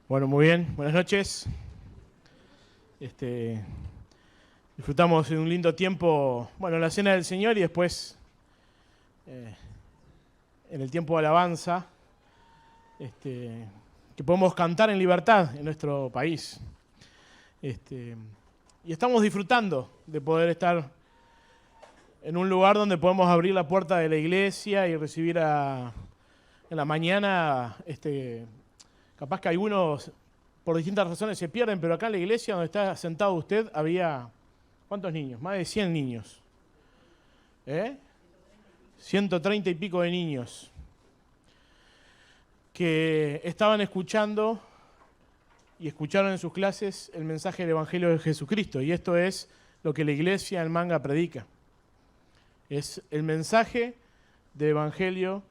Bueno, muy bien, buenas noches. Disfrutamos de un lindo tiempo, bueno, en la cena del Señor y después en el tiempo de alabanza, que podemos cantar en libertad en nuestro país. Y estamos disfrutando de poder estar en un lugar donde podemos abrir la puerta de la iglesia y recibir en la mañana, capaz que algunos por distintas razones se pierden, pero acá en la iglesia donde está sentado usted había, ¿cuántos niños? Más de 100 niños. 130 y pico de niños que estaban escuchando y escucharon en sus clases el mensaje del Evangelio de Jesucristo. Y esto es lo que la iglesia en Manga predica. Es el mensaje del Evangelio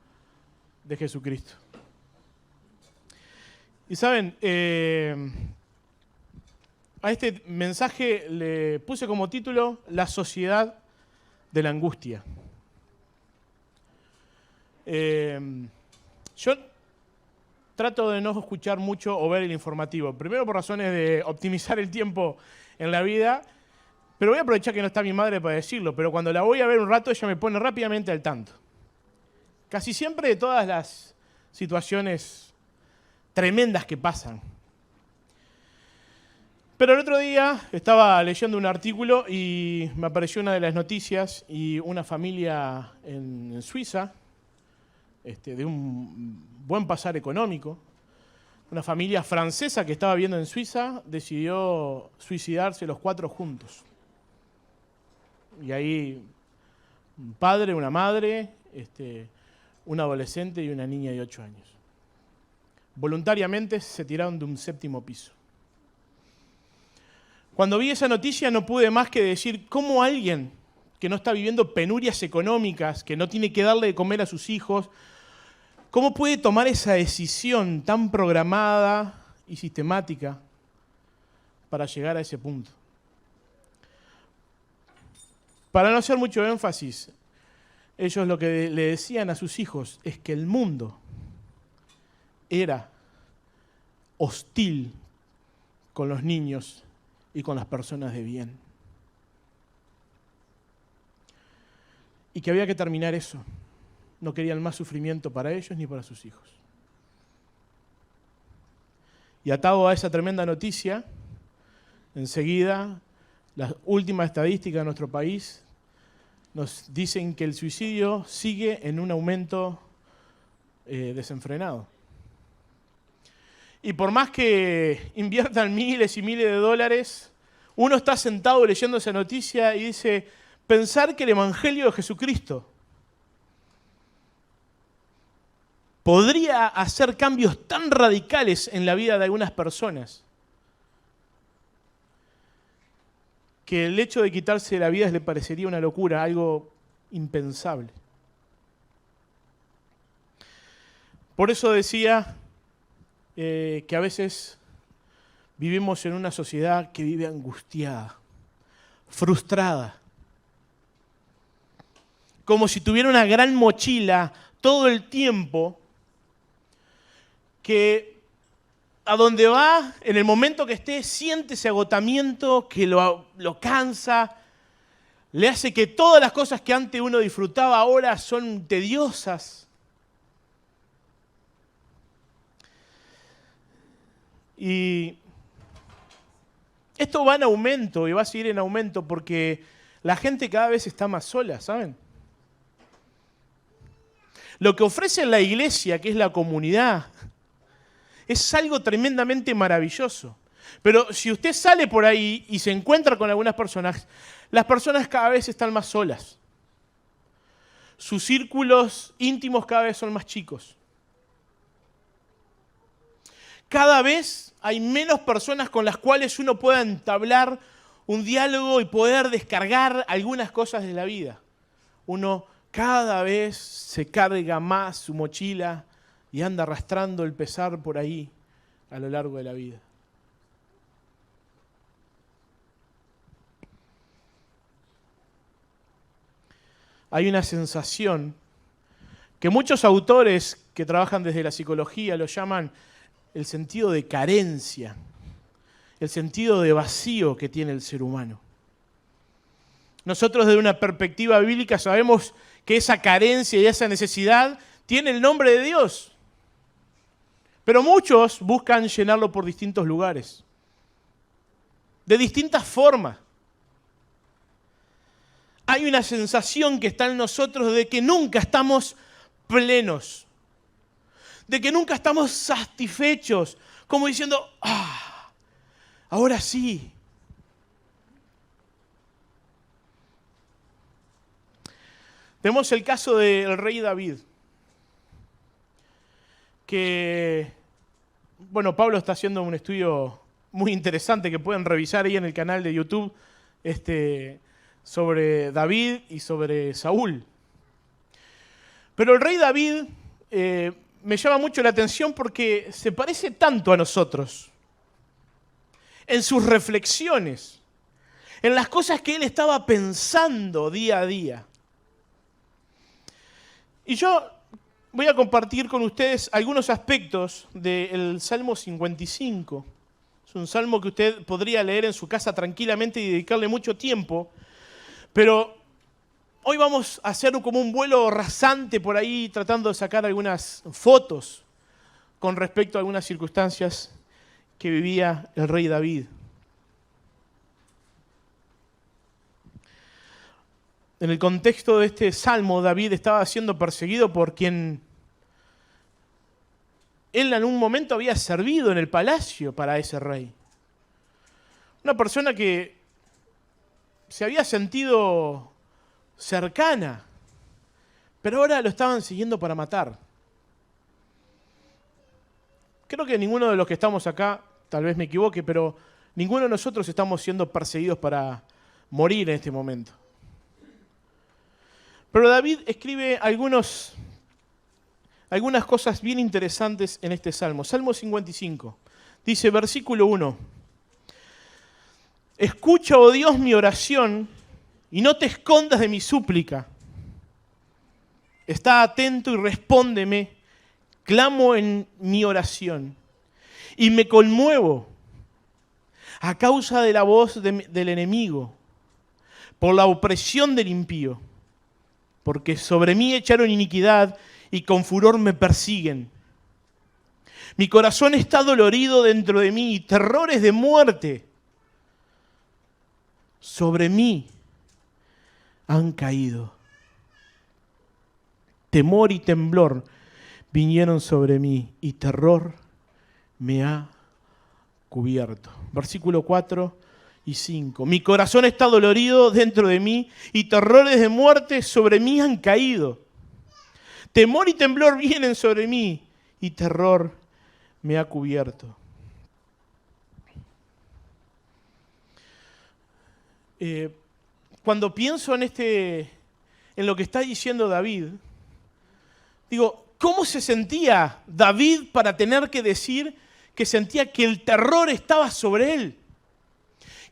de Jesucristo. Y saben, a este mensaje le puse como título La sociedad de la angustia. Yo trato de no escuchar mucho o ver el informativo. Primero por razones de optimizar el tiempo en la vida, pero voy a aprovechar que no está mi madre para decirlo, pero cuando la voy a ver un rato ella me pone rápidamente al tanto. Casi siempre de todas las situaciones tremendas que pasan. Pero el otro día estaba leyendo un artículo y me apareció una de las noticias y una familia en Suiza, de un buen pasar económico, una familia francesa que estaba viviendo en Suiza, decidió suicidarse los 4 juntos. Y ahí un padre, una madre, un adolescente y una niña de 8 años. Voluntariamente se tiraron de un 7º piso. Cuando vi esa noticia no pude más que decir cómo alguien que no está viviendo penurias económicas, que no tiene que darle de comer a sus hijos, cómo puede tomar esa decisión tan programada y sistemática para llegar a ese punto. Para no hacer mucho énfasis, ellos lo que le decían a sus hijos es que el mundo era hostil con los niños y con las personas de bien. Y que había que terminar eso. No querían más sufrimiento para ellos ni para sus hijos. Y atado a esa tremenda noticia, enseguida, las últimas estadísticas de nuestro país nos dicen que el suicidio sigue en un aumento desenfrenado. Y por más que inviertan miles y miles de dólares, uno está sentado leyendo esa noticia y dice, pensar que el Evangelio de Jesucristo podría hacer cambios tan radicales en la vida de algunas personas, que el hecho de quitarse la vida le parecería una locura, algo impensable. Por eso decía que a veces vivimos en una sociedad que vive angustiada, frustrada, como si tuviera una gran mochila todo el tiempo, que a donde va, en el momento que esté, siente ese agotamiento que lo cansa, le hace que todas las cosas que antes uno disfrutaba ahora son tediosas. Y esto va en aumento y va a seguir en aumento porque la gente cada vez está más sola, ¿saben? Lo que ofrece la iglesia, que es la comunidad, es algo tremendamente maravilloso. Pero si usted sale por ahí y se encuentra con algunas personas, las personas cada vez están más solas. Sus círculos íntimos cada vez son más chicos. Cada vez hay menos personas con las cuales uno pueda entablar un diálogo y poder descargar algunas cosas de la vida. Uno cada vez se carga más su mochila y anda arrastrando el pesar por ahí a lo largo de la vida. Hay una sensación que muchos autores que trabajan desde la psicología lo llaman el sentido de carencia, el sentido de vacío que tiene el ser humano. Nosotros desde una perspectiva bíblica sabemos que esa carencia y esa necesidad tiene el nombre de Dios. Pero muchos buscan llenarlo por distintos lugares, de distintas formas. Hay una sensación que está en nosotros de que nunca estamos plenos, de que nunca estamos satisfechos, como diciendo, ahora sí. Tenemos el caso del rey David, que, bueno, Pablo está haciendo un estudio muy interesante que pueden revisar ahí en el canal de YouTube, sobre David y sobre Saúl. Pero el rey David me llama mucho la atención porque se parece tanto a nosotros en sus reflexiones, en las cosas que él estaba pensando día a día. Y yo voy a compartir con ustedes algunos aspectos del Salmo 55. Es un salmo que usted podría leer en su casa tranquilamente y dedicarle mucho tiempo, pero hoy vamos a hacer como un vuelo rasante por ahí tratando de sacar algunas fotos con respecto a algunas circunstancias que vivía el rey David. En el contexto de este salmo, David estaba siendo perseguido por quien él en un momento había servido en el palacio para ese rey. Una persona que se había sentido cercana, pero ahora lo estaban siguiendo para matar. Creo que ninguno de los que estamos acá, tal vez me equivoque, pero ninguno de nosotros estamos siendo perseguidos para morir en este momento. Pero David escribe algunas cosas bien interesantes en este salmo. Salmo 55. Dice, versículo 1. Escucha, oh Dios, mi oración y no te escondas de mi súplica. Está atento y respóndeme. Clamo en mi oración y me conmuevo a causa de la voz del enemigo, por la opresión del impío. Porque sobre mí echaron iniquidad y con furor me persiguen. Mi corazón está dolorido dentro de mí y terrores de muerte sobre mí han caído. Temor y temblor vinieron sobre mí y terror me ha cubierto. Versículo 4 y 5. Mi corazón está dolorido dentro de mí y terrores de muerte sobre mí han caído. Temor y temblor vienen sobre mí y terror me ha cubierto. Cuando pienso en lo que está diciendo David, digo, ¿cómo se sentía David para tener que decir que sentía que el terror estaba sobre él?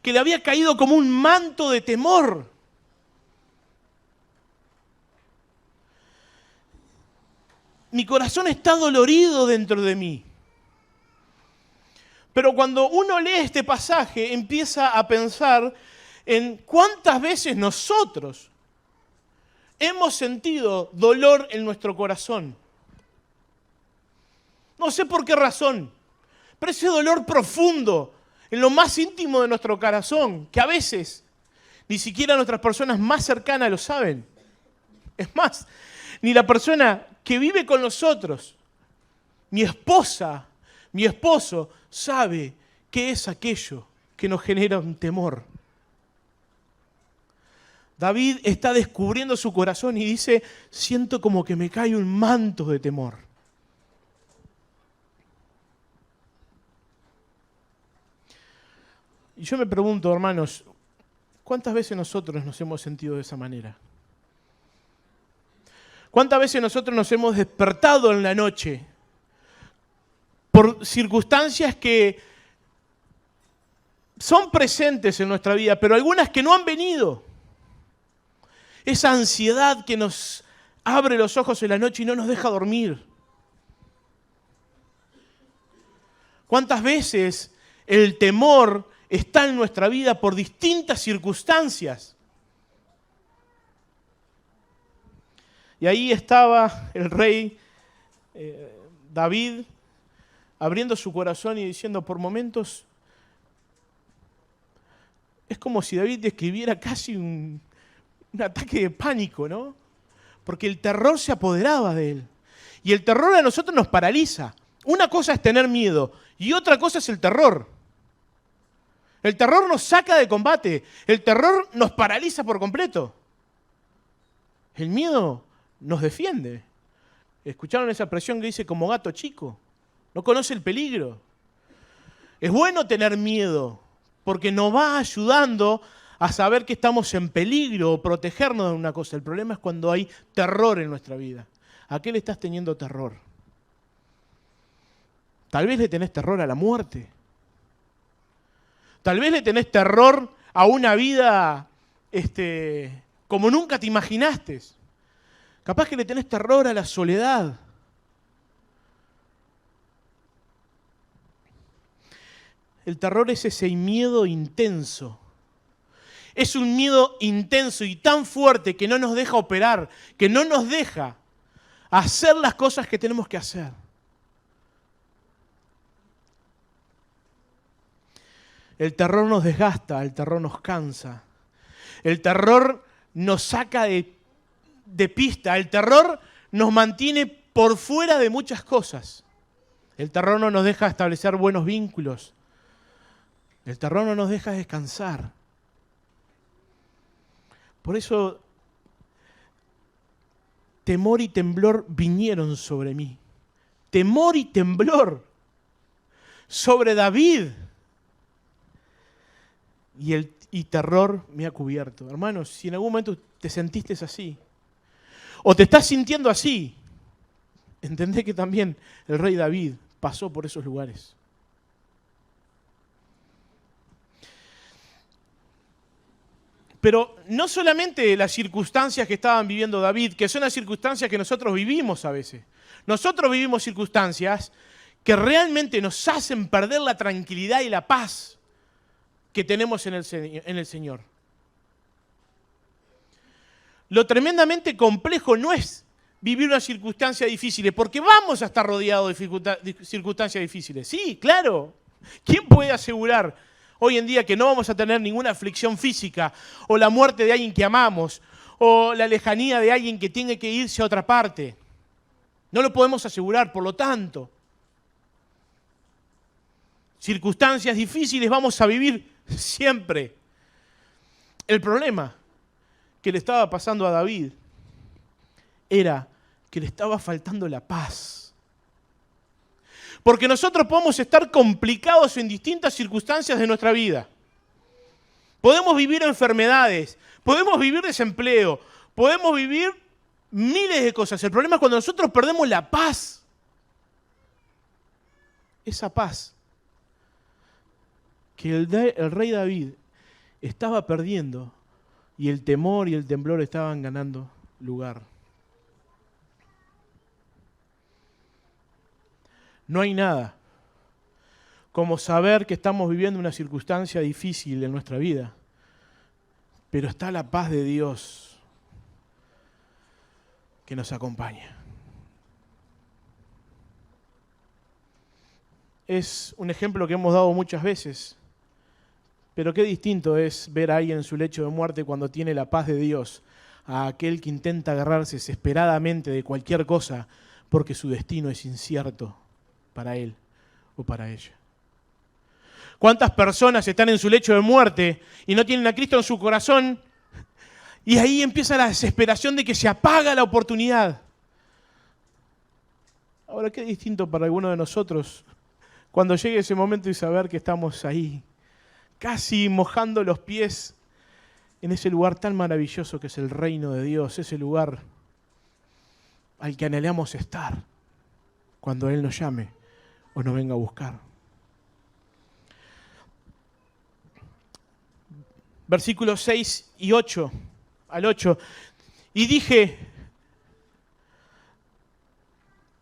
Que le había caído como un manto de temor. Mi corazón está dolorido dentro de mí. Pero cuando uno lee este pasaje, empieza a pensar en cuántas veces nosotros hemos sentido dolor en nuestro corazón. No sé por qué razón, pero ese dolor profundo en lo más íntimo de nuestro corazón, que a veces ni siquiera nuestras personas más cercanas lo saben. Es más, ni la persona que vive con nosotros, mi esposa, mi esposo, sabe qué es aquello que nos genera un temor. David está descubriendo su corazón y dice, siento como que me cae un manto de temor. Y yo me pregunto, hermanos, ¿cuántas veces nosotros nos hemos sentido de esa manera? ¿Cuántas veces nosotros nos hemos despertado en la noche por circunstancias que son presentes en nuestra vida, pero algunas que no han venido? Esa ansiedad que nos abre los ojos en la noche y no nos deja dormir. ¿Cuántas veces el temor está en nuestra vida por distintas circunstancias? Y ahí estaba el rey David abriendo su corazón y diciendo, por momentos, es como si David describiera casi un ataque de pánico, ¿no? Porque el terror se apoderaba de él. Y el terror a nosotros nos paraliza. Una cosa es tener miedo y otra cosa es el terror. El terror nos saca de combate. El terror nos paraliza por completo. El miedo nos defiende. ¿Escucharon esa expresión que dice como gato chico? No conoce el peligro. Es bueno tener miedo porque nos va ayudando a saber que estamos en peligro o protegernos de una cosa. El problema es cuando hay terror en nuestra vida. ¿A qué le estás teniendo terror? Tal vez le tenés terror a la muerte. Tal vez le tenés terror a una vida como nunca te imaginaste. Capaz que le tenés terror a la soledad. El terror es ese miedo intenso. Es un miedo intenso y tan fuerte que no nos deja operar, que no nos deja hacer las cosas que tenemos que hacer. El terror nos desgasta, el terror nos cansa. El terror nos saca de pista, el terror nos mantiene por fuera de muchas cosas. El terror no nos deja establecer buenos vínculos. El terror no nos deja descansar. Por eso, temor y temblor vinieron sobre mí. Temor y temblor sobre David. Y terror me ha cubierto. Hermanos, si en algún momento te sentiste así, o te estás sintiendo así, entendé que también el rey David pasó por esos lugares. Pero no solamente las circunstancias que estaban viviendo David, que son las circunstancias que nosotros vivimos a veces. Nosotros vivimos circunstancias que realmente nos hacen perder la tranquilidad y la paz que tenemos en el Señor. Lo tremendamente complejo no es vivir una circunstancia difícil, porque vamos a estar rodeados de circunstancias difíciles. Sí, claro. ¿Quién puede asegurar hoy en día que no vamos a tener ninguna aflicción física, o la muerte de alguien que amamos, o la lejanía de alguien que tiene que irse a otra parte? No lo podemos asegurar, por lo tanto, circunstancias difíciles vamos a vivir siempre. El problema que le estaba pasando a David era que le estaba faltando la paz. Porque nosotros podemos estar complicados en distintas circunstancias de nuestra vida. Podemos vivir enfermedades, podemos vivir desempleo, podemos vivir miles de cosas. El problema es cuando nosotros perdemos la paz. Esa paz que el rey David estaba perdiendo y el temor y el temblor estaban ganando lugar. No hay nada como saber que estamos viviendo una circunstancia difícil en nuestra vida, pero está la paz de Dios que nos acompaña. Es un ejemplo que hemos dado muchas veces, pero qué distinto es ver a alguien en su lecho de muerte cuando tiene la paz de Dios a aquel que intenta agarrarse desesperadamente de cualquier cosa porque su destino es incierto para él o para ella. ¿Cuántas personas están en su lecho de muerte y no tienen a Cristo en su corazón? Y ahí empieza la desesperación de que se apaga la oportunidad. Ahora, qué distinto para alguno de nosotros cuando llegue ese momento y saber que estamos ahí, casi mojando los pies en ese lugar tan maravilloso que es el reino de Dios, ese lugar al que anhelamos estar cuando Él nos llame o nos venga a buscar. Versículos 6 y 8 al 8. Y dije,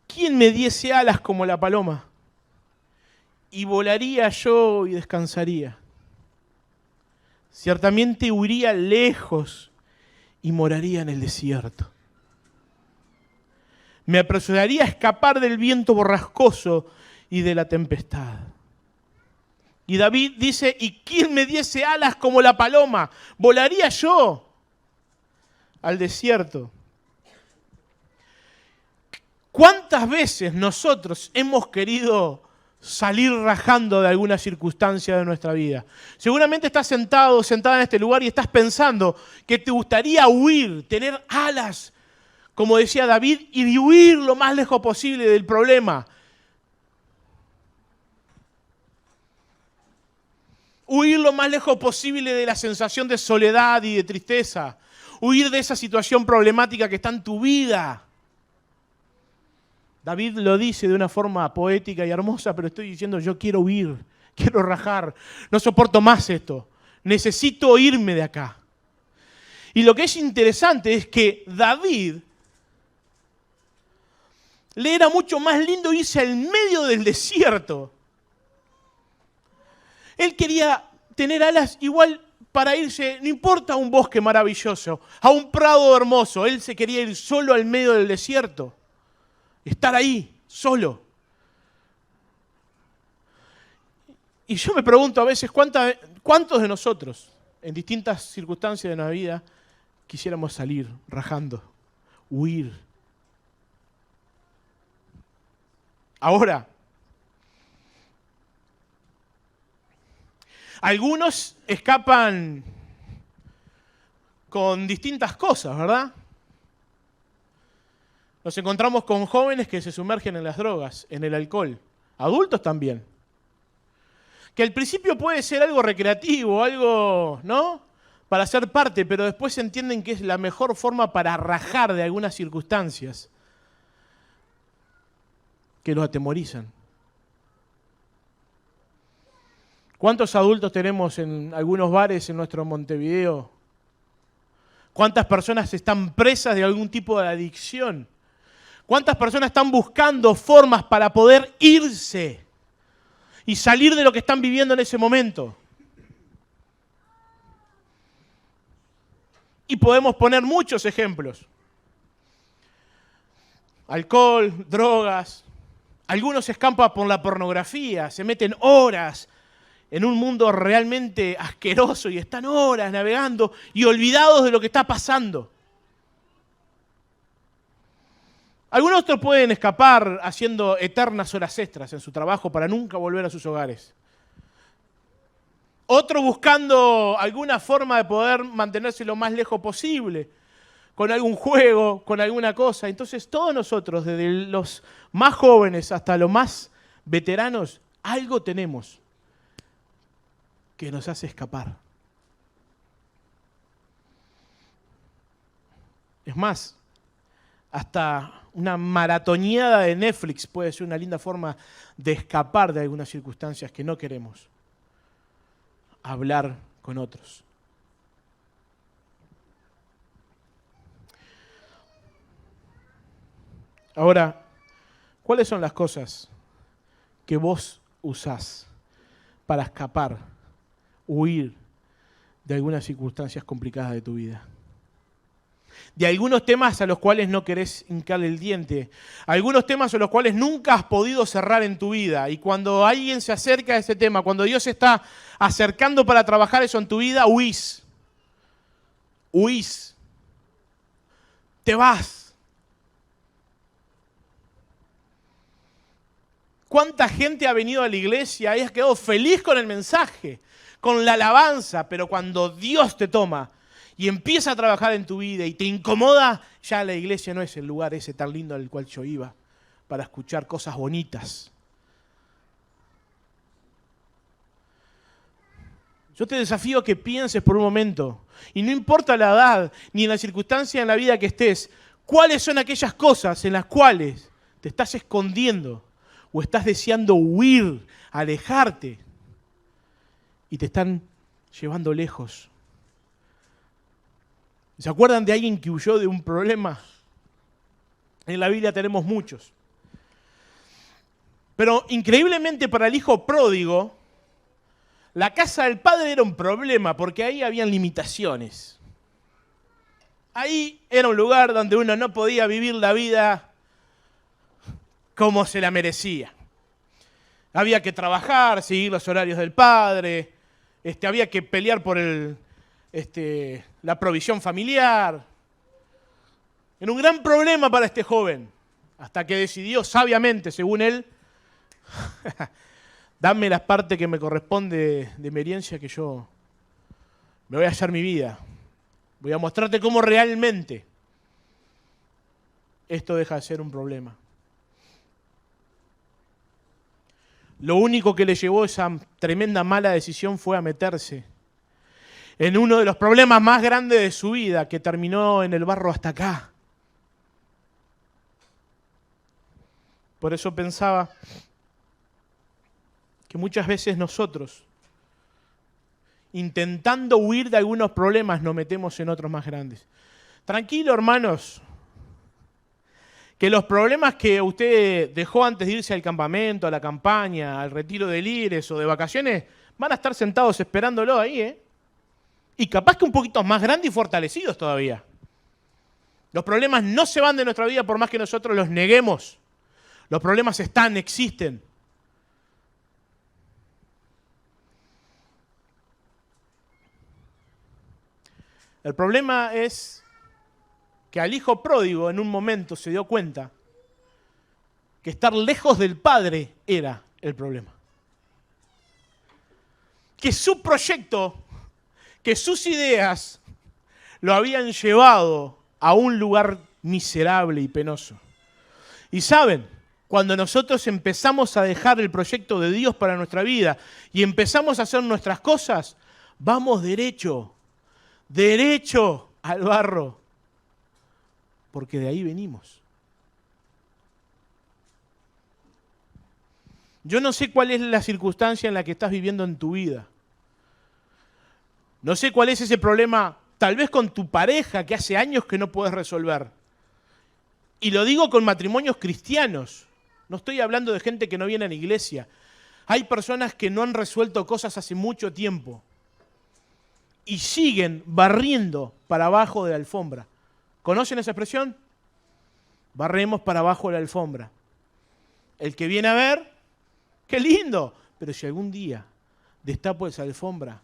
¿quién me diese alas como la paloma? y volaría yo y descansaría. Ciertamente huiría lejos y moraría en el desierto. Me apresuraría a escapar del viento borrascoso y de la tempestad. Y David dice, ¿y quién me diese alas como la paloma? Volaría yo al desierto. ¿Cuántas veces nosotros hemos querido salir rajando de alguna circunstancia de nuestra vida? Seguramente estás sentado o sentada en este lugar y estás pensando que te gustaría huir, tener alas, como decía David, y de huir lo más lejos posible del problema. Huir lo más lejos posible de la sensación de soledad y de tristeza. Huir de esa situación problemática que está en tu vida. David lo dice de una forma poética y hermosa, pero estoy diciendo, yo quiero huir, quiero rajar, no soporto más esto, necesito irme de acá. Y lo que es interesante es que David le era mucho más lindo irse al medio del desierto. Él quería tener alas igual para irse, no importa, a un bosque maravilloso, a un prado hermoso, él se quería ir solo al medio del desierto. Estar ahí, solo. Y yo me pregunto a veces, ¿cuántos de nosotros, en distintas circunstancias de nuestra vida, quisiéramos salir rajando, huir? Ahora, algunos escapan con distintas cosas, ¿verdad? Nos encontramos con jóvenes que se sumergen en las drogas, en el alcohol. Adultos también. Que al principio puede ser algo recreativo, algo, ¿no?, para ser parte, pero después entienden que es la mejor forma para rajar de algunas circunstancias que los atemorizan. ¿Cuántos adultos tenemos en algunos bares en nuestro Montevideo? ¿Cuántas personas están presas de algún tipo de adicción? ¿Cuántas personas están buscando formas para poder irse y salir de lo que están viviendo en ese momento? Y podemos poner muchos ejemplos. Alcohol, drogas. Algunos escapan por la pornografía, se meten horas en un mundo realmente asqueroso y están horas navegando y olvidados de lo que está pasando. Algunos otros pueden escapar haciendo eternas horas extras en su trabajo para nunca volver a sus hogares. Otros buscando alguna forma de poder mantenerse lo más lejos posible, con algún juego, con alguna cosa. Entonces todos nosotros, desde los más jóvenes hasta los más veteranos, algo tenemos que nos hace escapar. Es más, hasta una maratoneada de Netflix puede ser una linda forma de escapar de algunas circunstancias que no queremos. Hablar con otros. Ahora, ¿cuáles son las cosas que vos usás para escapar, huir de algunas circunstancias complicadas de tu vida? De algunos temas a los cuales no querés hincarle el diente, algunos temas a los cuales nunca has podido cerrar en tu vida, y cuando alguien se acerca a ese tema, cuando Dios se está acercando para trabajar eso en tu vida, huís, te vas. ¿Cuánta gente ha venido a la iglesia y has quedado feliz con el mensaje, con la alabanza, pero cuando Dios te toma y empieza a trabajar en tu vida y te incomoda, ya la iglesia no es el lugar ese tan lindo al cual yo iba para escuchar cosas bonitas? Yo te desafío a que pienses por un momento, y no importa la edad ni en la circunstancia en la vida que estés, cuáles son aquellas cosas en las cuales te estás escondiendo o estás deseando huir, alejarte, y te están llevando lejos. ¿Se acuerdan de alguien que huyó de un problema? En la Biblia tenemos muchos. Pero increíblemente para el hijo pródigo, la casa del padre era un problema porque ahí habían limitaciones. Ahí era un lugar donde uno no podía vivir la vida como se la merecía. Había que trabajar, seguir los horarios del padre, había que pelear por la provisión familiar. Era un gran problema para este joven, hasta que decidió sabiamente, según él, dame las partes que me corresponde de mi herencia, que yo me voy a hacer mi vida. Voy a mostrarte cómo realmente esto deja de ser un problema. Lo único que le llevó esa tremenda mala decisión fue a meterse en uno de los problemas más grandes de su vida, que terminó en el barro hasta acá. Por eso pensaba que muchas veces nosotros, intentando huir de algunos problemas, nos metemos en otros más grandes. Tranquilo, hermanos, que los problemas que usted dejó antes de irse al campamento, a la campaña, al retiro de líderes o de vacaciones, van a estar sentados esperándolo ahí, ¿eh? Y capaz que un poquito más grandes y fortalecidos todavía. Los problemas no se van de nuestra vida por más que nosotros los neguemos. Los problemas están, existen. El problema es que al hijo pródigo en un momento se dio cuenta que estar lejos del padre era el problema. Que su proyecto, que sus ideas lo habían llevado a un lugar miserable y penoso. Y saben, cuando nosotros empezamos a dejar el proyecto de Dios para nuestra vida y empezamos a hacer nuestras cosas, vamos derecho al barro, porque de ahí venimos. Yo no sé cuál es la circunstancia en la que estás viviendo en tu vida. No sé cuál es ese problema, tal vez con tu pareja, que hace años que no puedes resolver. Y lo digo con matrimonios cristianos. No estoy hablando de gente que no viene a la iglesia. Hay personas que no han resuelto cosas hace mucho tiempo y siguen barriendo para abajo de la alfombra. ¿Conocen esa expresión? Barremos para abajo de la alfombra. El que viene a ver, ¡qué lindo! Pero si algún día destapo esa alfombra,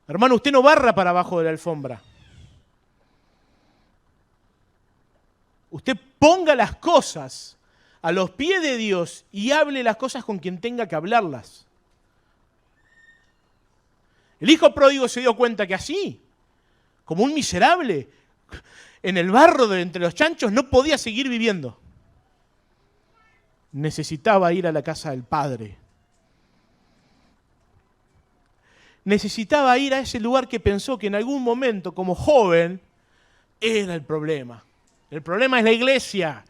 hermano, usted no barra para abajo de la alfombra. Usted ponga las cosas a los pies de Dios y hable las cosas con quien tenga que hablarlas. El hijo pródigo se dio cuenta que así, como un miserable, en el barro de entre los chanchos, no podía seguir viviendo. Necesitaba ir a la casa del padre. Necesitaba ir a ese lugar que pensó que en algún momento, como joven, era el problema. El problema es la iglesia,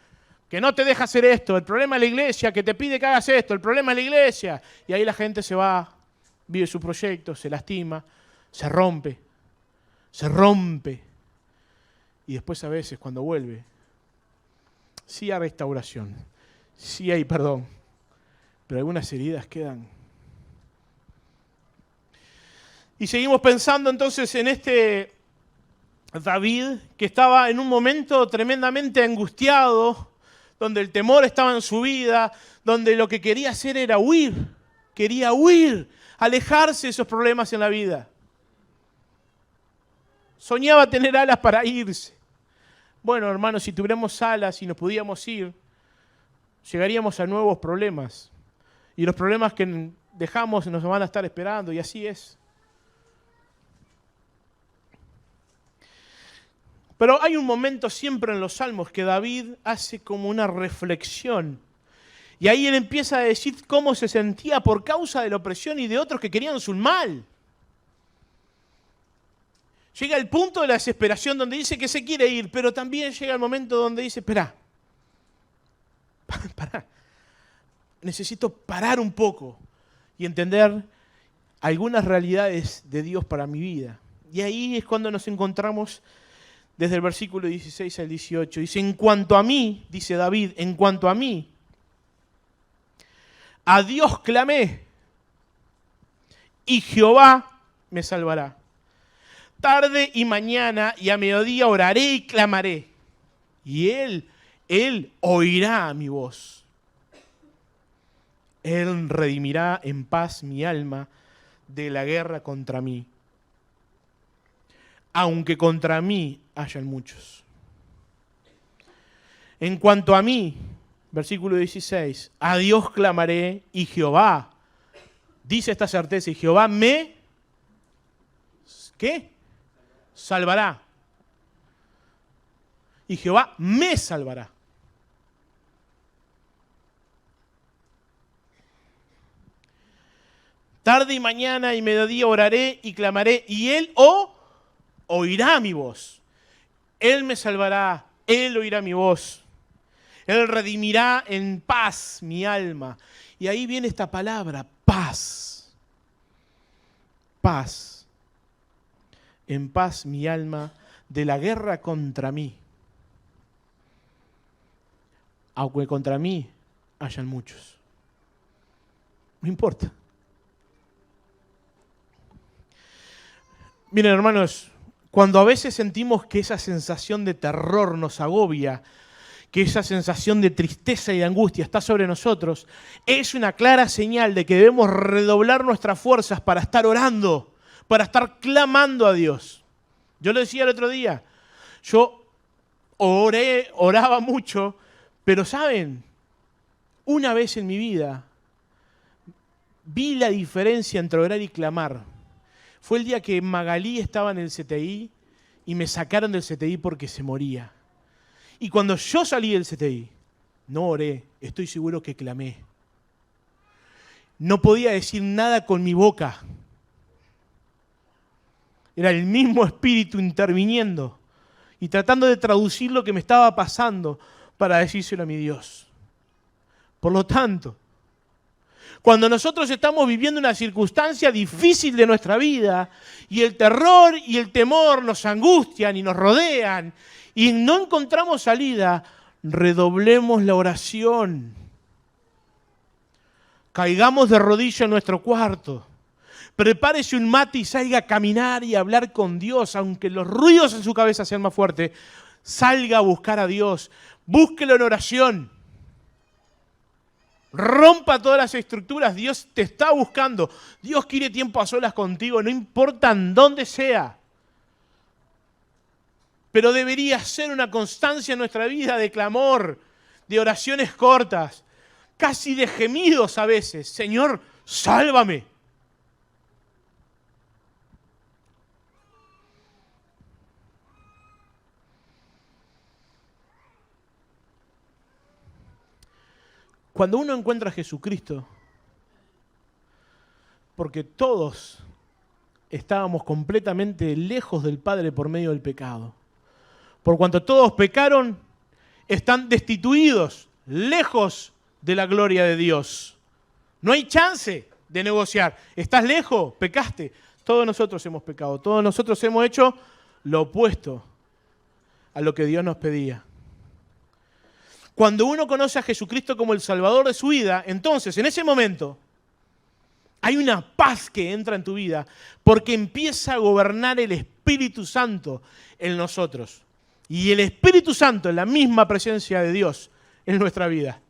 que no te deja hacer esto. El problema es la iglesia, que te pide que hagas esto. El problema es la iglesia. Y ahí la gente se va, vive su proyecto, se lastima, se rompe. Y después a veces cuando vuelve, sí hay restauración, sí hay perdón, pero algunas heridas quedan. Y seguimos pensando entonces en este David, que estaba en un momento tremendamente angustiado, donde el temor estaba en su vida, donde lo que quería hacer era huir, alejarse de esos problemas en la vida. Soñaba tener alas para irse. Bueno, hermanos, si tuviéramos alas y nos pudiéramos ir, llegaríamos a nuevos problemas. Y los problemas que dejamos nos van a estar esperando, y así es. Pero hay un momento siempre en los Salmos que David hace como una reflexión. Y ahí él empieza a decir cómo se sentía por causa de la opresión y de otros que querían su mal. Llega el punto de la desesperación donde dice que se quiere ir, pero también llega el momento donde dice, pará. Necesito parar un poco y entender algunas realidades de Dios para mi vida. Y ahí es cuando nos encontramos desde el versículo 16 al 18. Dice, en cuanto a mí, dice David, en cuanto a mí, A Dios clamé y Jehová me salvará. Tarde y mañana y a mediodía oraré y clamaré. Y Él oirá mi voz. Él redimirá en paz mi alma de la guerra contra mí. Aunque contra mí hayan muchos. En cuanto a mí, versículo 16, a Dios clamaré y Jehová, dice esta certeza, y Jehová me, ¿qué? Salvará. Y Jehová me salvará. Tarde y mañana y mediodía oraré y clamaré, y Él oirá mi voz. Él me salvará, Él oirá mi voz. Él redimirá en paz mi alma. Y ahí viene esta palabra, paz. Paz. En paz mi alma de la guerra contra mí. Aunque contra mí hayan muchos. No importa. Miren, hermanos, cuando a veces sentimos que esa sensación de terror nos agobia, que esa sensación de tristeza y de angustia está sobre nosotros, es una clara señal de que debemos redoblar nuestras fuerzas para estar orando, para estar clamando a Dios. Yo lo decía el otro día, yo oraba mucho, pero ¿saben? Una vez en mi vida vi la diferencia entre orar y clamar. Fue el día que Magalí estaba en el CTI y me sacaron del CTI porque se moría. Y cuando yo salí del CTI, no oré, estoy seguro que clamé. No podía decir nada con mi boca. Era el mismo Espíritu interviniendo y tratando de traducir lo que me estaba pasando para decírselo a mi Dios. Por lo tanto, cuando nosotros estamos viviendo una circunstancia difícil de nuestra vida y el terror y el temor nos angustian y nos rodean y no encontramos salida, redoblemos la oración. Caigamos de rodillas en nuestro cuarto. Prepárese un mate y salga a caminar y a hablar con Dios, aunque los ruidos en su cabeza sean más fuertes. Salga a buscar a Dios. Búsquelo en oración. Rompa todas las estructuras. Dios te está buscando. Dios quiere tiempo a solas contigo, no importa en dónde sea. Pero debería ser una constancia en nuestra vida de clamor, de oraciones cortas, casi de gemidos a veces. Señor, sálvame. Cuando uno encuentra a Jesucristo, porque todos estábamos completamente lejos del Padre por medio del pecado. Por cuanto todos pecaron, están destituidos, lejos de la gloria de Dios. No hay chance de negociar. ¿Estás lejos? Pecaste. Todos nosotros hemos pecado. Todos nosotros hemos hecho lo opuesto a lo que Dios nos pedía. Cuando uno conoce a Jesucristo como el Salvador de su vida, entonces, en ese momento, hay una paz que entra en tu vida porque empieza a gobernar el Espíritu Santo en nosotros. Y el Espíritu Santo es la misma presencia de Dios en nuestra vida.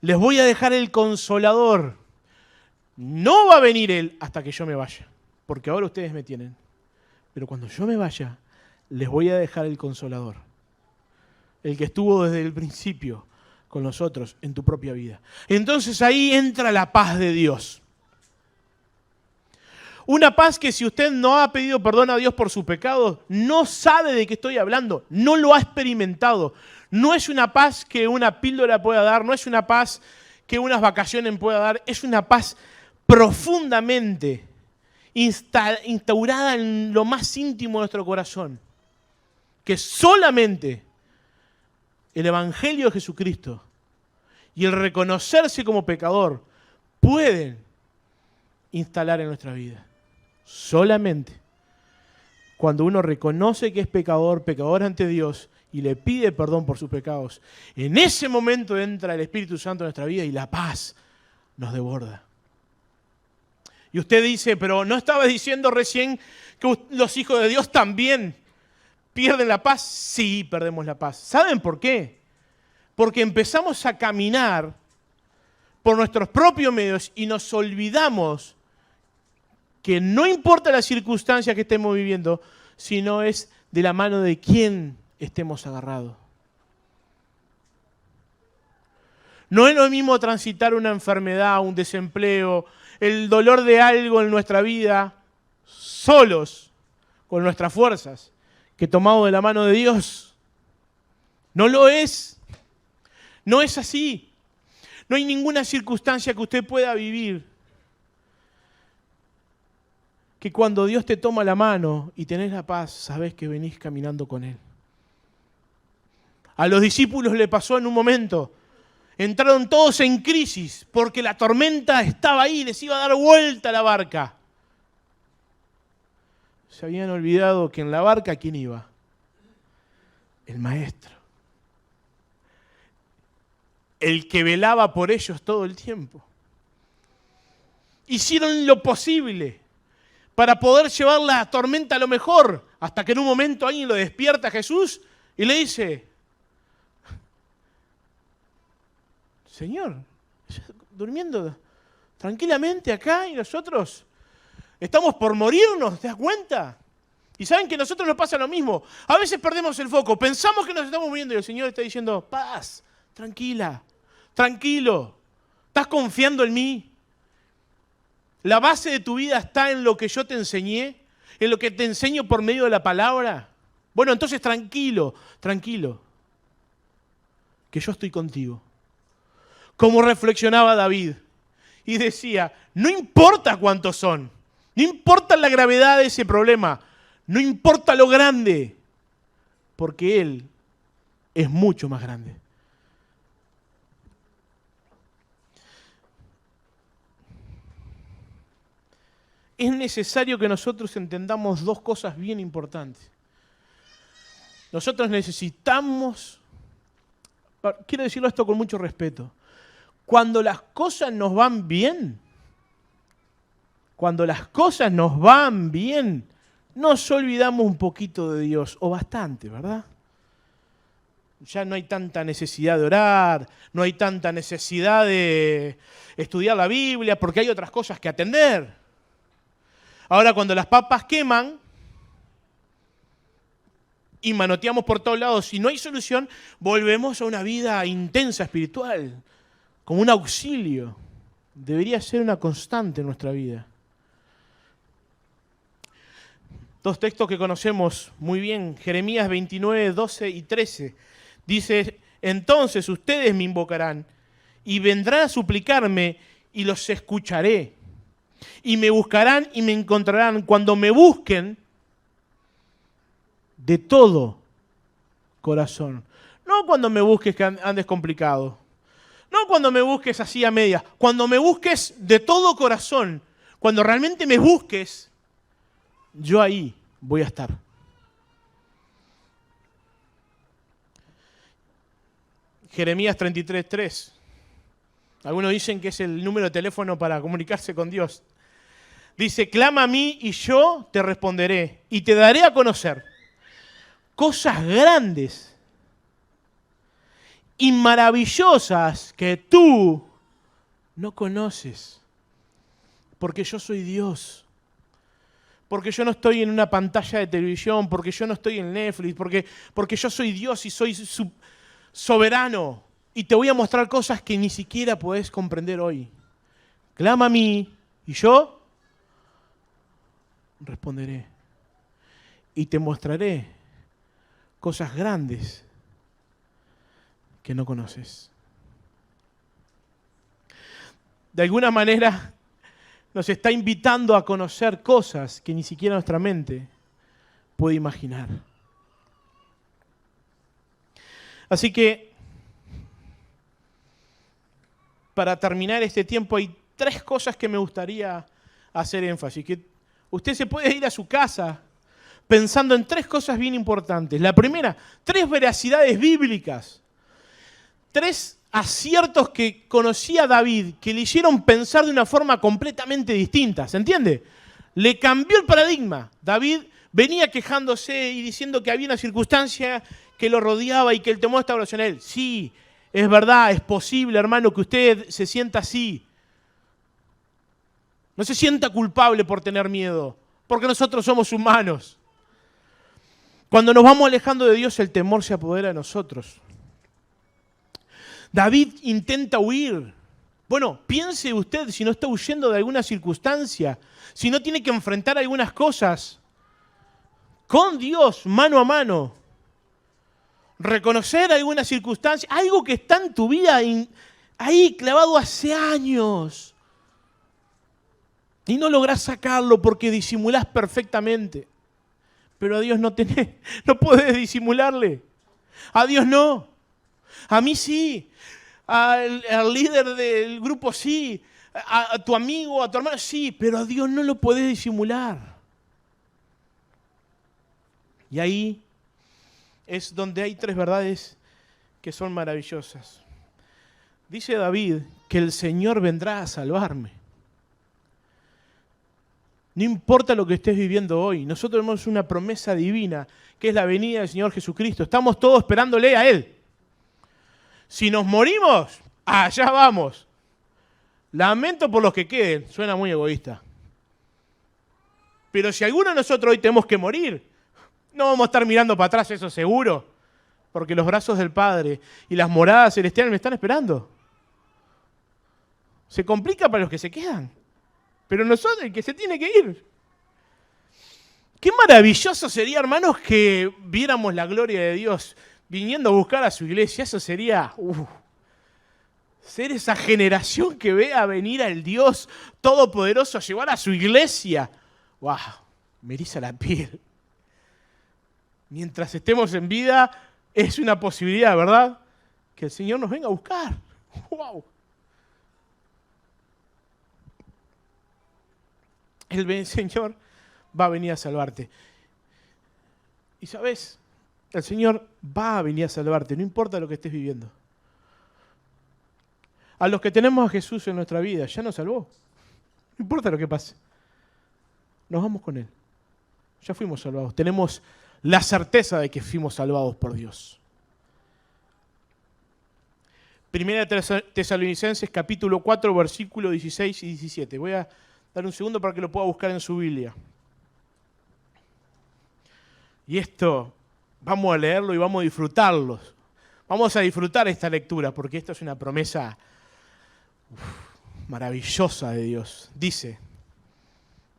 Les voy a dejar el Consolador. No va a venir Él hasta que yo me vaya, porque ahora ustedes me tienen. Pero cuando yo me vaya, les voy a dejar el Consolador. El que estuvo desde el principio con nosotros en tu propia vida. Entonces ahí entra la paz de Dios. Una paz que si usted no ha pedido perdón a Dios por sus pecados, no sabe de qué estoy hablando, no lo ha experimentado. No es una paz que una píldora pueda dar, no es una paz que unas vacaciones pueda dar, es una paz profundamente instaurada en lo más íntimo de nuestro corazón, que solamente el Evangelio de Jesucristo y el reconocerse como pecador pueden instalar en nuestra vida. Solamente cuando uno reconoce que es pecador, pecador ante Dios, y le pide perdón por sus pecados, en ese momento entra el Espíritu Santo en nuestra vida y la paz nos desborda. Y usted dice, pero ¿no estaba diciendo recién que los hijos de Dios también pierden la paz? Sí, perdemos la paz. ¿Saben por qué? Porque empezamos a caminar por nuestros propios medios y nos olvidamos que no importa la circunstancia que estemos viviendo, sino es de la mano de quién estemos agarrados. No es lo mismo transitar una enfermedad, un desempleo, el dolor de algo en nuestra vida, solos, con nuestras fuerzas, que tomado de la mano de Dios. No lo es. No es así. No hay ninguna circunstancia que usted pueda vivir que cuando Dios te toma la mano y tenés la paz, sabés que venís caminando con Él. A los discípulos le pasó en un momento. Entraron todos en crisis porque la tormenta estaba ahí, les iba a dar vuelta la barca. Se habían olvidado que en la barca, ¿quién iba? El Maestro. El que velaba por ellos todo el tiempo. Hicieron lo posible para poder llevar la tormenta a lo mejor, hasta que en un momento alguien lo despierta a Jesús y le dice: Señor, durmiendo tranquilamente acá y nosotros estamos por morirnos, ¿te das cuenta? Y saben que a nosotros nos pasa lo mismo. A veces perdemos el foco, pensamos que nos estamos muriendo y el Señor está diciendo: paz, tranquila, tranquilo, ¿estás confiando en mí? ¿La base de tu vida está en lo que yo te enseñé? ¿En lo que te enseño por medio de la palabra? Bueno, entonces tranquilo, tranquilo, que yo estoy contigo. Como reflexionaba David y decía, no importa cuántos son, no importa la gravedad de ese problema, no importa lo grande, porque Él es mucho más grande. Es necesario que nosotros entendamos dos cosas bien importantes. Nosotros necesitamos, quiero decirlo esto con mucho respeto, cuando las cosas nos van bien, nos olvidamos un poquito de Dios, o bastante, ¿verdad? Ya no hay tanta necesidad de orar, no hay tanta necesidad de estudiar la Biblia, porque hay otras cosas que atender. Ahora, cuando las papas queman y manoteamos por todos lados y no hay solución, volvemos a una vida intensa espiritual, como un auxilio. Debería ser una constante en nuestra vida. Dos textos que conocemos muy bien, Jeremías 29, 12 y 13. Dice, entonces ustedes me invocarán y vendrán a suplicarme y los escucharé. Y me buscarán y me encontrarán cuando me busquen de todo corazón. No cuando me busques que andes complicado. No cuando me busques así a medias. Cuando me busques de todo corazón. Cuando realmente me busques, yo ahí voy a estar. Jeremías 33:3. Algunos dicen que es el número de teléfono para comunicarse con Dios. Dice, clama a mí y yo te responderé y te daré a conocer cosas grandes y maravillosas que tú no conoces. Porque yo soy Dios. Porque yo no estoy en una pantalla de televisión, porque yo no estoy en Netflix, porque yo soy Dios y soy soberano. Y te voy a mostrar cosas que ni siquiera podés comprender hoy. Clama a mí y yo responderé. Y te mostraré cosas grandes que no conoces. De alguna manera nos está invitando a conocer cosas que ni siquiera nuestra mente puede imaginar. Así que, para terminar este tiempo, hay tres cosas que me gustaría hacer énfasis. Que usted se puede ir a su casa pensando en tres cosas bien importantes. La primera, tres veracidades bíblicas. Tres aciertos que conocía David, que le hicieron pensar de una forma completamente distinta, ¿se entiende? Le cambió el paradigma. David venía quejándose y diciendo que había una circunstancia que lo rodeaba y que el temor estaba en él. Sí, es verdad, es posible, hermano, que usted se sienta así. No se sienta culpable por tener miedo, porque nosotros somos humanos. Cuando nos vamos alejando de Dios, el temor se apodera de nosotros. David intenta huir. Bueno, piense usted si no está huyendo de alguna circunstancia, si no tiene que enfrentar algunas cosas con Dios, mano a mano. Reconocer alguna circunstancia, algo que está en tu vida ahí clavado hace años. Y no lográs sacarlo porque disimulás perfectamente. Pero a Dios no podés disimularle. A Dios no. A mí sí. Al líder del grupo sí. A tu amigo, a tu hermano sí. Pero a Dios no lo podés disimular. Y ahí es donde hay tres verdades que son maravillosas. Dice David que el Señor vendrá a salvarme. No importa lo que estés viviendo hoy, nosotros tenemos una promesa divina, que es la venida del Señor Jesucristo. Estamos todos esperándole a Él. Si nos morimos, allá vamos. Lamento por los que queden, suena muy egoísta. Pero si alguno de nosotros hoy tenemos que morir, no vamos a estar mirando para atrás, eso seguro, porque los brazos del Padre y las moradas celestiales me están esperando. Se complica para los que se quedan. Pero nosotros, el que se tiene que ir. Qué maravilloso sería, hermanos, que viéramos la gloria de Dios viniendo a buscar a su iglesia. Eso sería ser esa generación que vea venir al Dios Todopoderoso a llevar a su iglesia. ¡Wow! Me eriza la piel. Mientras estemos en vida, es una posibilidad, ¿verdad? Que el Señor nos venga a buscar. ¡Wow! El Señor va a venir a salvarte. Y sabes, el Señor va a venir a salvarte, no importa lo que estés viviendo. A los que tenemos a Jesús en nuestra vida, ya nos salvó. No importa lo que pase. Nos vamos con Él. Ya fuimos salvados. Tenemos la certeza de que fuimos salvados por Dios. Primera Tesalonicenses capítulo 4, versículos 16 y 17. Voy a dar un segundo para que lo pueda buscar en su Biblia. Y esto, vamos a leerlo y vamos a disfrutarlo. Vamos a disfrutar esta lectura, porque esto es una promesa maravillosa de Dios. Dice,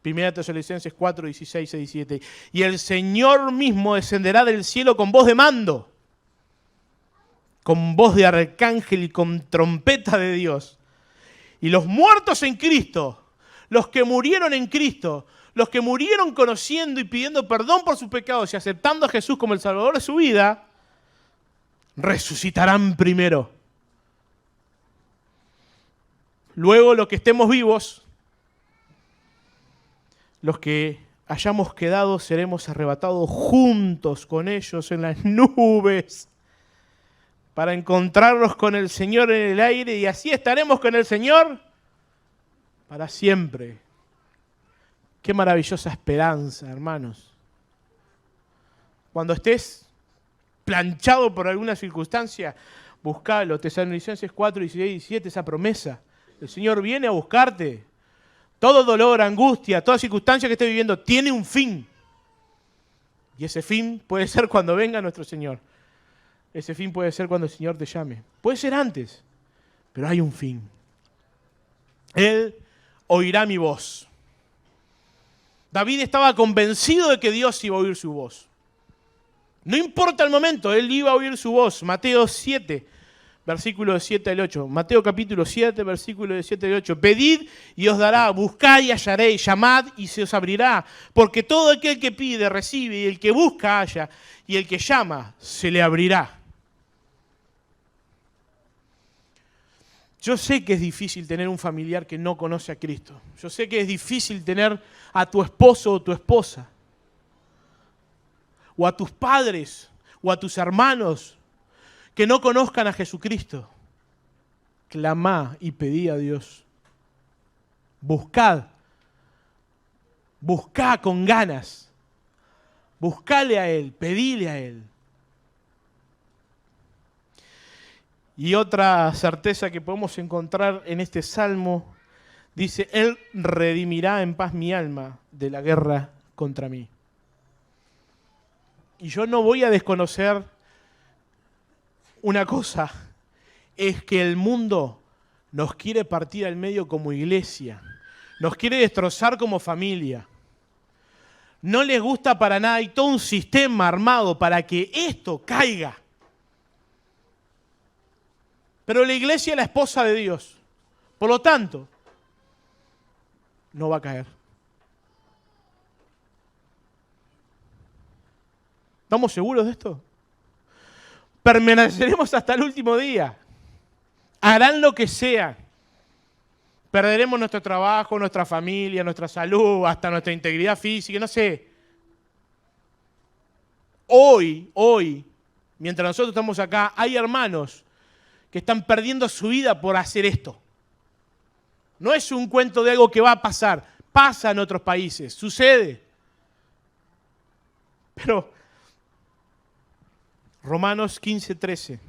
1 Tesalonicenses 4, 16 y 17, y el Señor mismo descenderá del cielo con voz de mando, con voz de arcángel y con trompeta de Dios. Y los muertos en Cristo, los que murieron en Cristo, los que murieron conociendo y pidiendo perdón por sus pecados y aceptando a Jesús como el Salvador de su vida, resucitarán primero. Luego los que estemos vivos, los que hayamos quedado, seremos arrebatados juntos con ellos en las nubes para encontrarnos con el Señor en el aire y así estaremos con el Señor para siempre. Qué maravillosa esperanza, hermanos. Cuando estés planchado por alguna circunstancia, buscalo. Tesalonicenses 4, 16 y 17, esa promesa. El Señor viene a buscarte. Todo dolor, angustia, toda circunstancia que estés viviendo tiene un fin. Y ese fin puede ser cuando venga nuestro Señor. Ese fin puede ser cuando el Señor te llame. Puede ser antes, pero hay un fin. Él oirá mi voz. David estaba convencido de que Dios iba a oír su voz. No importa el momento, él iba a oír su voz. Mateo 7, versículos de 7 al 8. Mateo capítulo 7, versículos de 7 al 8. Pedid y os dará, buscad y hallaréis, llamad y se os abrirá. Porque todo aquel que pide recibe, y el que busca halla, y el que llama se le abrirá. Yo sé que es difícil tener un familiar que no conoce a Cristo. Yo sé que es difícil tener a tu esposo o tu esposa, o a tus padres, o a tus hermanos que no conozcan a Jesucristo. clamá y pedí a Dios. Buscad. Buscá con ganas. Buscale a Él, pedile a Él. Y otra certeza que podemos encontrar en este salmo, dice, Él redimirá en paz mi alma de la guerra contra mí. Y yo no voy a desconocer una cosa, es que el mundo nos quiere partir al medio como iglesia, nos quiere destrozar como familia. No les gusta para nada, hay todo un sistema armado para que esto caiga. Pero la iglesia es la esposa de Dios. Por lo tanto, no va a caer. ¿Estamos seguros de esto? Permaneceremos hasta el último día. Harán lo que sea. Perderemos nuestro trabajo, nuestra familia, nuestra salud, hasta nuestra integridad física, no sé. Hoy, mientras nosotros estamos acá, hay hermanos que están perdiendo su vida por hacer esto. No es un cuento de algo que va a pasar. Pasa en otros países, sucede. Pero Romanos 15:13.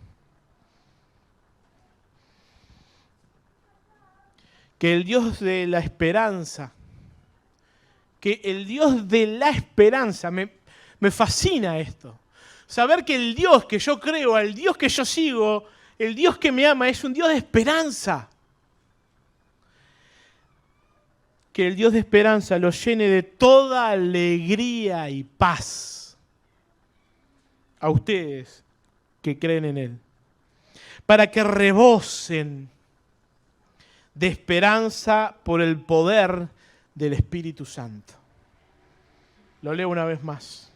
Que el Dios de la esperanza, me fascina esto. Saber que el Dios que yo creo, el Dios que yo sigo, el Dios que me ama, es un Dios de esperanza. Que el Dios de esperanza los llene de toda alegría y paz a ustedes que creen en Él, para que rebosen de esperanza por el poder del Espíritu Santo. Lo leo una vez más.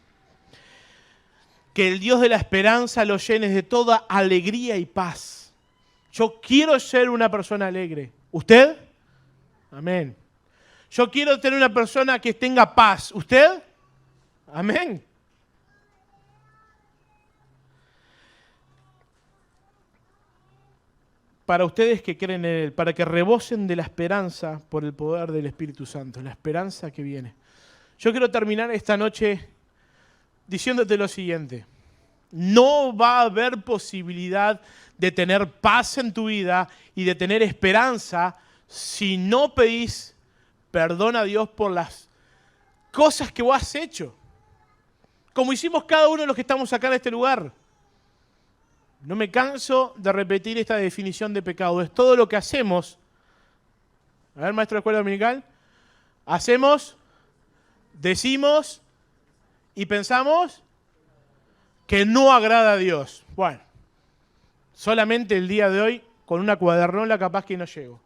Que el Dios de la esperanza los llene de toda alegría y paz. Yo quiero ser una persona alegre. ¿Usted? Amén. Yo quiero tener una persona que tenga paz. ¿Usted? Amén. Para ustedes que creen en Él, para que rebosen de la esperanza por el poder del Espíritu Santo, la esperanza que viene. Yo quiero terminar esta noche diciéndote lo siguiente. No va a haber posibilidad de tener paz en tu vida y de tener esperanza si no pedís perdón a Dios por las cosas que vos has hecho. Como hicimos cada uno de los que estamos acá en este lugar. No me canso de repetir esta definición de pecado. Es todo lo que hacemos. A ver, maestro de escuela dominical. Hacemos, decimos y pensamos que no agrada a Dios. Bueno, solamente el día de hoy, con una cuadernola capaz que no llego.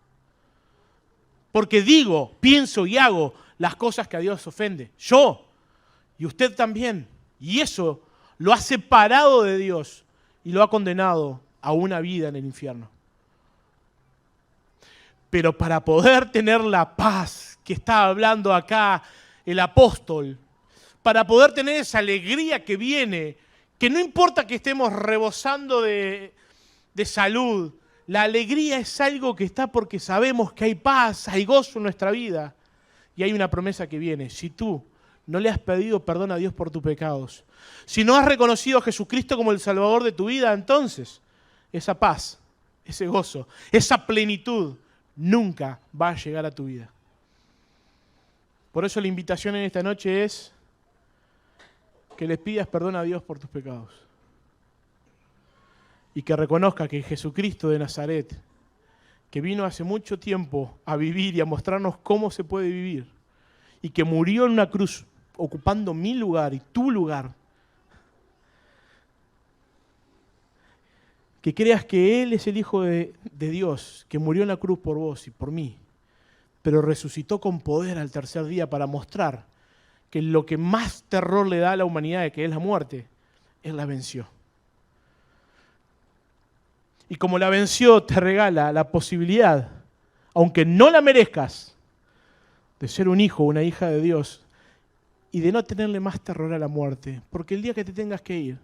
Porque digo, pienso y hago las cosas que a Dios ofende. Yo y usted también. Y eso lo ha separado de Dios. Y lo ha condenado a una vida en el infierno. Pero para poder tener la paz que está hablando acá el apóstol, para poder tener esa alegría que viene, que no importa que estemos rebosando de salud, la alegría es algo que está porque sabemos que hay paz, hay gozo en nuestra vida. Y hay una promesa que viene. Si tú no le has pedido perdón a Dios por tus pecados, si no has reconocido a Jesucristo como el Salvador de tu vida, entonces esa paz, ese gozo, esa plenitud nunca va a llegar a tu vida. Por eso la invitación en esta noche es que les pidas perdón a Dios por tus pecados. Y que reconozca que Jesucristo de Nazaret, que vino hace mucho tiempo a vivir y a mostrarnos cómo se puede vivir, y que murió en una cruz ocupando mi lugar y tu lugar, que creas que Él es el Hijo de Dios, que murió en la cruz por vos y por mí, pero resucitó con poder al tercer día para mostrar que lo que más terror le da a la humanidad, que es la muerte, Él la venció. Y como la venció, te regala la posibilidad, aunque no la merezcas, de ser un hijo o una hija de Dios y de no tenerle más terror a la muerte, porque el día que te tengas que ir,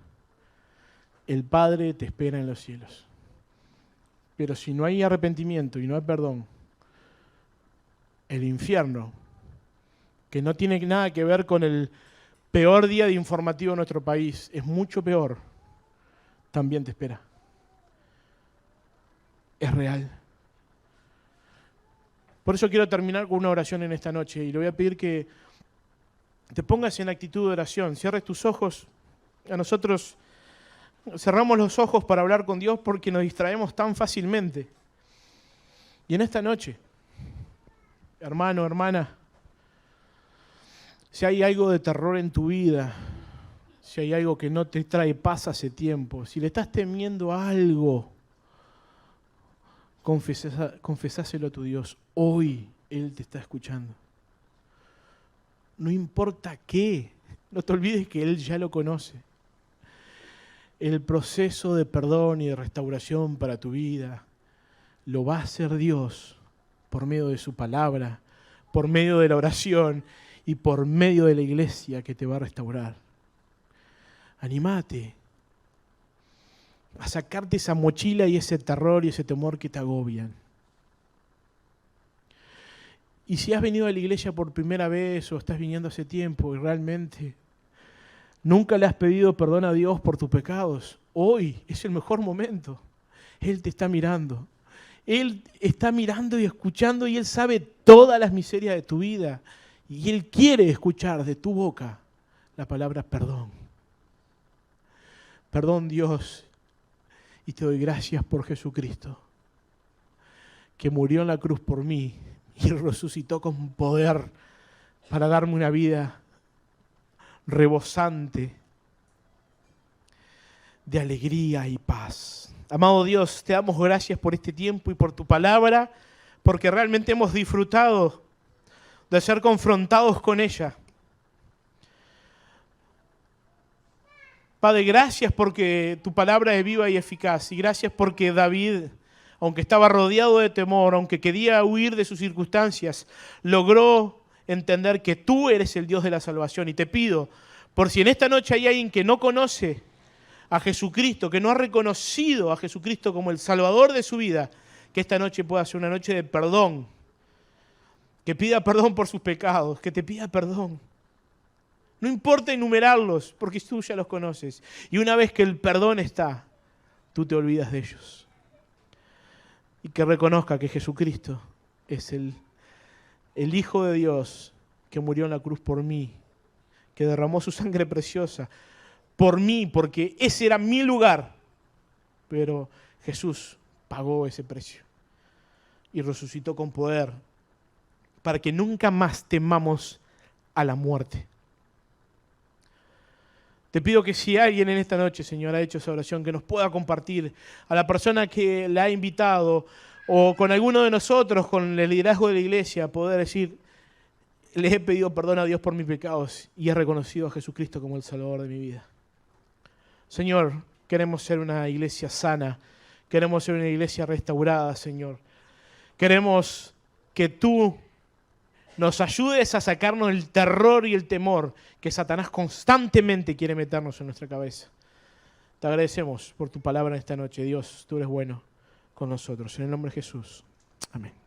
el Padre te espera en los cielos. Pero si no hay arrepentimiento y no hay perdón, el infierno, que no tiene nada que ver con el peor día de informativo en nuestro país, es mucho peor, también te espera. Es real. Por eso quiero terminar con una oración en esta noche y le voy a pedir que te pongas en actitud de oración, cierres tus ojos. A nosotros cerramos los ojos para hablar con Dios porque nos distraemos tan fácilmente. Y en esta noche, hermano, hermana, si hay algo de terror en tu vida, si hay algo que no te trae paz hace tiempo, si le estás temiendo a algo, confesáselo a tu Dios. Hoy Él te está escuchando. No importa qué, no te olvides que Él ya lo conoce. El proceso de perdón y de restauración para tu vida lo va a hacer Dios por medio de su palabra, por medio de la oración y por medio de la iglesia que te va a restaurar. Anímate a sacarte esa mochila y ese terror y ese temor que te agobian. Y si has venido a la iglesia por primera vez o estás viniendo hace tiempo y realmente nunca le has pedido perdón a Dios por tus pecados, hoy es el mejor momento. Él te está mirando. Él está mirando y escuchando y Él sabe todas las miserias de tu vida. Y Él quiere escuchar de tu boca la palabra perdón. Perdón, Dios, y te doy gracias por Jesucristo, que murió en la cruz por mí y resucitó con poder para darme una vida rebosante de alegría y paz. Amado Dios, te damos gracias por este tiempo y por tu palabra, porque realmente hemos disfrutado de ser confrontados con ella. Padre, gracias porque tu palabra es viva y eficaz, y gracias porque David, aunque estaba rodeado de temor, aunque quería huir de sus circunstancias, logró entender que tú eres el Dios de la salvación. Y te pido, por si en esta noche hay alguien que no conoce a Jesucristo, que no ha reconocido a Jesucristo como el Salvador de su vida, que esta noche pueda ser una noche de perdón, que pida perdón por sus pecados, que te pida perdón. No importa enumerarlos, porque tú ya los conoces. Y una vez que el perdón está, tú te olvidas de ellos. Y que reconozca que Jesucristo es el Hijo de Dios que murió en la cruz por mí, que derramó su sangre preciosa por mí, porque ese era mi lugar. Pero Jesús pagó ese precio y resucitó con poder para que nunca más temamos a la muerte. Te pido que si alguien en esta noche, Señor, ha hecho esa oración, que nos pueda compartir a la persona que la ha invitado o con alguno de nosotros, con el liderazgo de la iglesia, poder decir, les he pedido perdón a Dios por mis pecados y he reconocido a Jesucristo como el Salvador de mi vida. Señor, queremos ser una iglesia sana, queremos ser una iglesia restaurada, Señor. Queremos que tú nos ayudes a sacarnos el terror y el temor que Satanás constantemente quiere meternos en nuestra cabeza. Te agradecemos por tu palabra en esta noche. Dios, tú eres bueno con nosotros. En el nombre de Jesús. Amén.